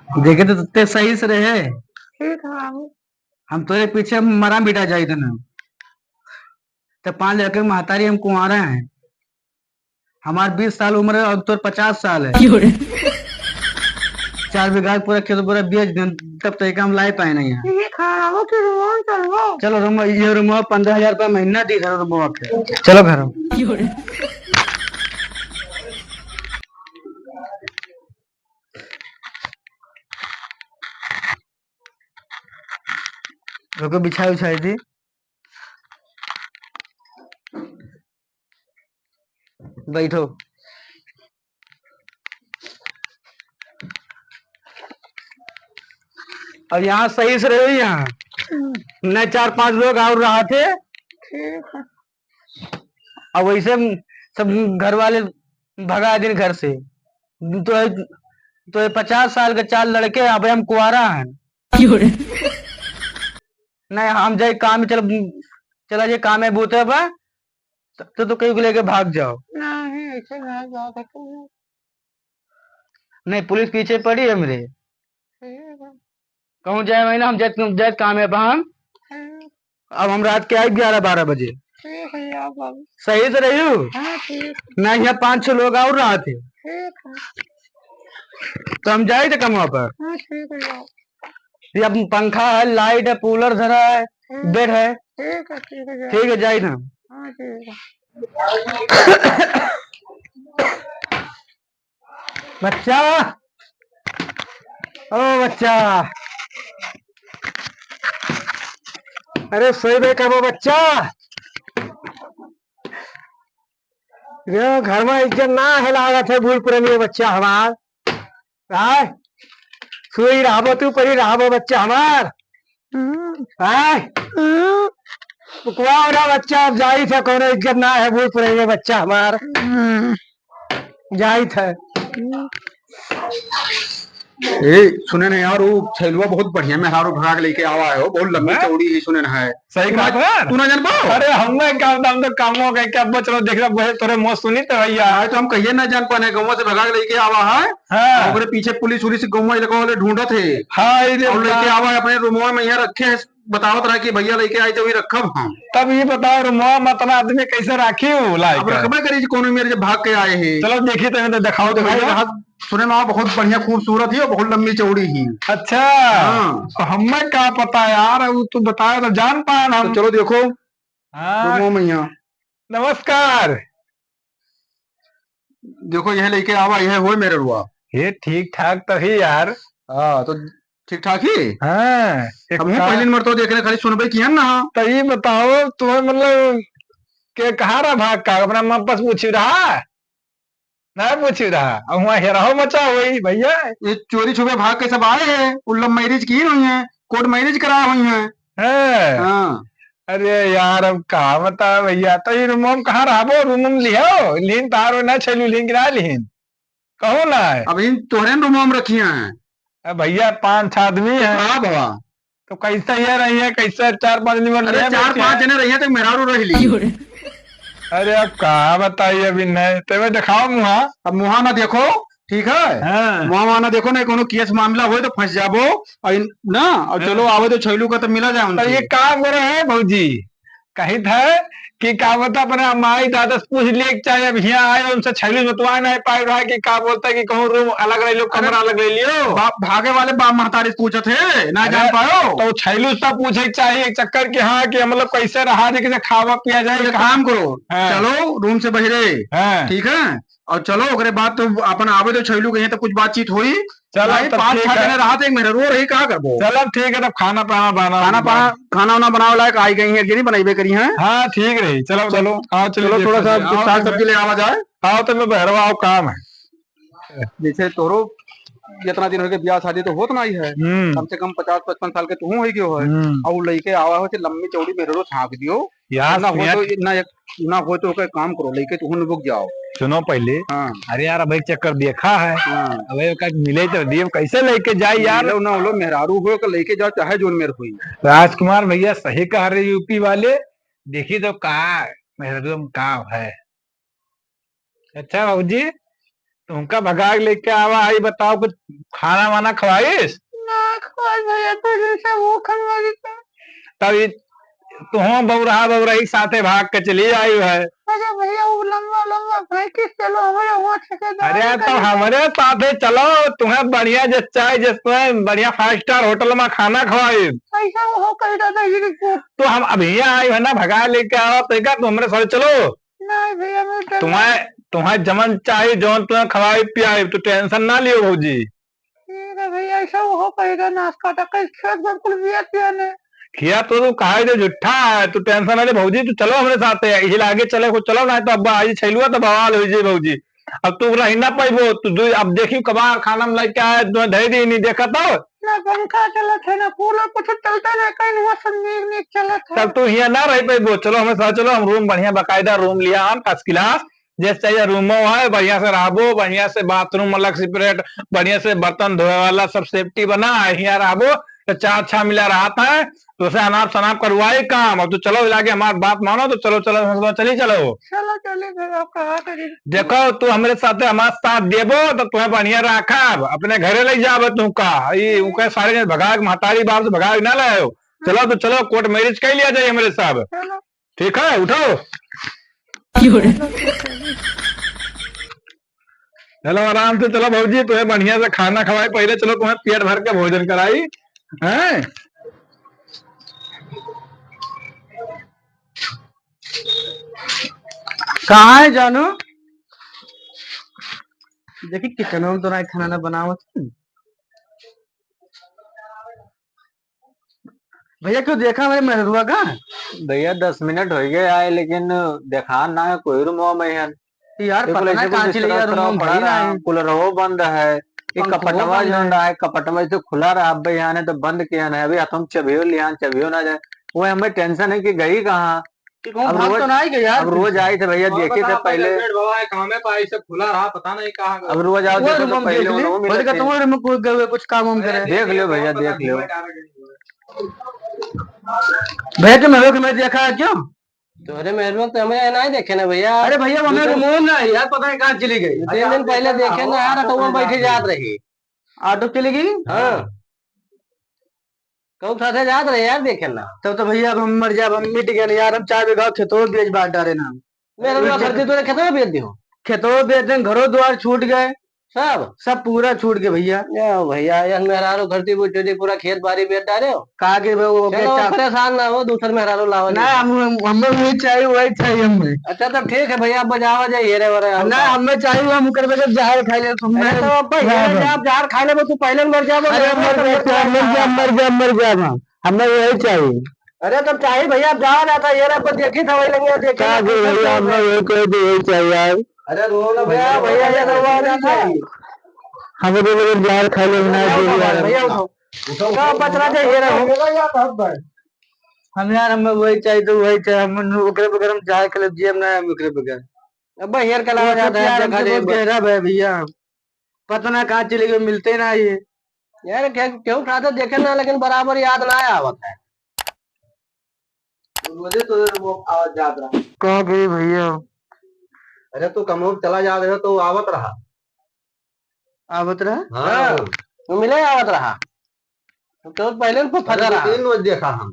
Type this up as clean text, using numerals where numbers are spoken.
देखे तो ते सही से रहे। ठीक है बाबू। हम तेरे पीछे मरा बिटा जाई थे ना। तो 5 लड़के महतारी हम कुंवारे हैं। हमार 20 साल उम्र है और तोर 50 साल है। 4 बीघा पूरा खेत पूरा बेच दे तब तक हम लाई पाए नहीं है। ठीक है बाबू की रूम चलो। चलो रूम ये रूम 15,000 रुपया महीना दी घर रूम के। चलो घर रुको बिछाई उछाई थी। बैठो। और यहाँ सही से रहो यहाँ। न 4-5 लोग और रहा थे। ठीक है। और वैसे सब घर वाले भगा दिन घर से। तो 50 साल के 4 लड़के अब हम कुआरा हैं। नहीं हम जाए काम चल चला जाए काम है बूते पर तो कहीं को लेके भाग जाओ। नहीं ऐसे नहीं जा सकते। नहीं पुलिस पीछे पड़ी है मेरे। ठीक है। कहूँ जाए महीना हम जाए काम है हम। अब हम रात के आए 11-12 बजे। ठीक है यार बाबू। सही से रही हूँ। हाँ ठीक। नहीं यहाँ 5-6 लोग और रहा थे। ठीक है। तो हम जाए थे कमवा पर। हाँ ठीक है यार। अब पंखा है लाइट है कूलर धरा है बेड है। ठीक है ठीक है। ठीक है जाए ना। हाँ ठीक है। बच्चा ओ बच्चा अरे सोई बे कब बच्चा घर में इज्जत ना है लागत है भूल प्रेमी बच्चा हमार सोई रहो तू परी रहो बच्चा हमार बच्चा अब जाई था कोनो इज्जत ना है भूल प्रेमी बच्चा हमार जाई था। ए सुने ना यार वो छैलुआ बहुत बढ़िया में हारो भगा के लेके आवा है वो बहुत लंबी चौड़ी है सुने ना है। सही कहा यार। तू ना जान पाओ। अरे हमें क्या हम तो कामों के क्या बचलो देख रहा बहे तोरे मुंह सुनी तो भैया आज तो हम कहिए ना जान पाने गाँव से भगा के लेके आवा है। हाँ और पीछे पुलिस उलिस गाँव इलाका वाले ढूंढत थे। हाँ और लेके आवा है अपने रूमवा में यहाँ रखे है बतावत रहा कि भैया लेके आए तो वही रखब हम। तब ये बताओ रुमवा में इतना आदमी कैसे राखी हो लाइक अब रखबे करी कौन मेरे जब भाग के आए हैं। चलो देखी तो दिखाओ तो भाई भैया। सुने में बहुत बढ़िया खूबसूरत ही और बहुत लंबी चौड़ी ही। अच्छा हाँ। तो हमें क्या पता यार वो तू बताया तो जान पाए तो हम। चलो देखो हाँ रूमवा में यहाँ नमस्कार। देखो यह लेके आवा यह हो मेरे रुआ। ये ठीक ठाक तो ही यार। हाँ तो ठीक ठाक ही। हाँ हम पहली नंबर तो देख रहे खाली सुनबे किया ना। तो ये बताओ तुम्हें मतलब के कहा रहा भाग का अपना माँ पास पूछी रहा नहीं पूछी रहा और वहाँ हेराहो मचा हुई भैया। ये चोरी छुपे भाग के सब आए हैं उल्लम मैरिज की हुई है कोर्ट मैरिज कराई हुई है। हाँ। हाँ। अरे यार अब कहा बता भैया तो ये रूम कहाँ रहा वो रूम लिहो लीन तारो ना छलू लीन गिरा लीन कहो ना अब इन तोहरे रूम रखी हैं। भैया 5-6 आदमी है हाँ बाबा तो कैसे ये रही है कैसे 4-5 दिन अरे 4-5 जने रही है तो मेहरारू रह ली। अरे अब कहा बताइए अभी नहीं तो दिखाओ मुहा। अब मुहा ना देखो ठीक है। हाँ। मुहा ना देखो ना कोनो केस मामला हो तो फंस जाबो और ना और चलो आवो तो छैलू का तो मिला जाए तो उनसे। ये काम करे है भौजी कही था कि का बता अपने माई दादा से पूछ लिए चाहे अब यहाँ आए उनसे छैली बतवा नहीं पाए रहा है कि का बोलता है कि कहूँ रूम अलग ले लो कमरा अलग ले लियो। भागे वाले बाप महतारी से पूछे थे ना जान पायो तो छैलू से पूछे चाहिए चक्कर के हाँ कि मतलब कैसे रहा जाए कैसे खावा पिया जाए काम करो। हाँ। चलो रूम से बहरे। हाँ। ठीक है और चलो अगले बात तो अपन आवे तो छैलू कहीं तो कुछ बातचीत हुई। चलो 5-6 जने रहा थे मेरे रो रही कहा करबो। चलो ठीक है तब खाना खाना बनाओ लायक आई गई है कि नहीं बनाई करी है। हाँ ठीक रही चलो चलो हाँ चलो थोड़ा सा साग सब्जी ले आवा जाए। आओ तो मैं बहरवा आओ काम है। जैसे तोरो जितना दिन हो गए ब्याह शादी तो होत नहीं है कम से कम 50-55 साल के तू हो क्यों है और लड़के आवा हो लंबी चौड़ी मेरे छाक दियो यार ना हो तो ना हो तो काम करो लेके तू रुक जाओ। सुनो पहले। हाँ। अरे यार अब एक चक्कर देखा है। हाँ। अब मिले तो दिए कैसे लेके जाए यार ना लो मेहरारू हो तो लेके जाओ चाहे जोन मेरे हुई। राजकुमार भैया सही कह रहे यूपी वाले देखी तो का मेहरारू का है। अच्छा बाबूजी तुमका भगा के लेके आवा आई, बताओ कुछ खाना वाना खवाइस? ना खोल भैया तो जैसे वो खनवारी था। तब ये तुम बउरही साथे भाग के चली आई है। अरे भैया वो लंबा लंबा भाई किस चलो हमारे वहाँ ठेकेदार अरे तो हमारे साथे चलो, तुम्हें बढ़िया जच्चाई जिसमें बढ़िया 5 स्टार होटल में खाना खवाई। ऐसा हो कर दादा ये तो हम अभी आई है ना, भगा लेके आओ तो तुम हमारे साथ चलो। नहीं भैया मैं तुम्हें जमन चाहिए जो तुम्हें खवाई पियाई, तो टेंशन ना लियो भौजी। ठीक है भैया ऐसा हो कर नाश्ता तक खेत बिल्कुल भी पिया ने खिया तो तू कहा जो जुट्ठा है, तू टेंशन ना भौजी, तू चलो हमारे साथ इसी आगे चले को चलो, ना तो अब आज छैलुआ तो बवाल हो जाए भौजी। अब तू रही ना पाइबो, तू अब देखी कबार खाना में लेके आए धै दी नहीं देखा तो ना पंखा चला था ना कूलर कुछ चलता नहीं कहीं मौसम नहीं चला था। तब तू यहाँ ना रह पाइबो। चलो हमें साथ चलो, हम रूम बढ़िया बकायदा रूम लिया हम फर्स्ट क्लास, जैसे चाहिए रूमो है, बढ़िया से रहबो, बढ़िया से बाथरूम अलग सेपरेट, बढ़िया से बर्तन धोए वाला सब सेफ्टी बना है, यहाँ रहबो तो चार अच्छा मिला रहा था, तो उसे अनाप शनाप करवाए काम। अब तो चलो लागे हमारी बात मानो, तो चलो चलो चली चलो चलो चले भैया कहा करी देखो तू हमारे साथ हमारा साथ देबो तो तुम्हें बढ़िया रखा, अपने घरे ले जाबो तुमका ये सारे भगाग महतारी बाप से भगाग ना लाओ। चलो तो चलो कोर्ट मैरिज कर लिया जाए हमारे साहब, चलो ठीक है उठो चलो आराम से चलो भौजी, तुम्हें बढ़िया से खाना खवाए पहले, चलो तुम्हें पेट भर के भोजन कराई है। कहाँ है जानू? देखी किचन में तो ना खाना ना बनावत। भैया क्यों देखा मेरे मेहरुआ का? भैया 10 मिनट हो गए आए, लेकिन देखा ना है कोई रूम में यार पता ना कहाँ चले गया रूम भाई ना है। कूलर हो बंद है, ये कपटवा जो है कपटवा से खुला रहा अब यहाँ ने तो बंद किया ना, अभी तुम चबियो लिया चबियो ना जाए, वो हमें टेंशन है कि गई कहाँ। अब रोज तो नहीं गया, अब रोज आई थे भैया, देखे थे पहले खुला रहा पता नहीं कहाँ। अब रोज आओ देखो तो पहले कुछ काम हम करे देख लो भैया देख लो। भैया के मेहरुआ में देखा है क्यों? तुम्हारे मेहरबान तो हमें नहीं देखे ना भैया। अरे भैया हमें रूम ना है यार, पता नहीं कहाँ चली गई। 3 दिन पहले देखे ना यार, ऑटो में बैठे जात रही। ऑटो चली गई? हाँ कौन साथे जात रहे यार देखे ना। तब तो भैया अब हम मर जाए, हम मिट गए यार, हम 4 बीघा खेतों बेच बांट डाले ना। मेरे खर्चे तो खेतों बेच दी हो, खेतों बेच दें, घरों द्वार छूट गए, सब पूरा छूट गए भैया। भैया यार मेहरारू घरती बुझती पूरा खेत बाड़ी बेच डाले हो। कहा कि वो परेशान ना हो, दूसरे मेहरारू लावा ना, हमें वही चाहिए हमें। अच्छा तब ठीक है भैया, बजावा जाइए रे वरे ना हमें चाहिए, हम कर बजे जहर खा ले तुम। तो अब जहर खा ले तू पहले मर जा, मर जा, हमें यही चाहिए। अरे तब चाहिए भैया, अब जाओ जाता ये रे देखी था वही लेंगे देखे हमें यही चाहिए यार। अरे रो ना भैया, भैया ये तो आ जाता है, हमें जहर खा ले भैया उठो का बचना चाहिए रे हम यार, हमें वही चाहिए तो वही चाहिए, हम ओकरे बगैर हम जहर खा ले जिए ना, हम ओकरे बगैर। अब हेयर का लावा जाता है गहरा है भैया, पता ना कहाँ चले गए, मिलते ना ये यार। क्यों खाते देखे ना, लेकिन बराबर याद ना आवत है। मुझे तो वो आवाज याद रहा। कहाँ गई भैया? अरे तू कमो चला जा रहे हो तो आवत रहा। आवत रहा? हाँ तू मिले आवत रहा तो पहले फंसा रहा। 3 रोज देखा हम।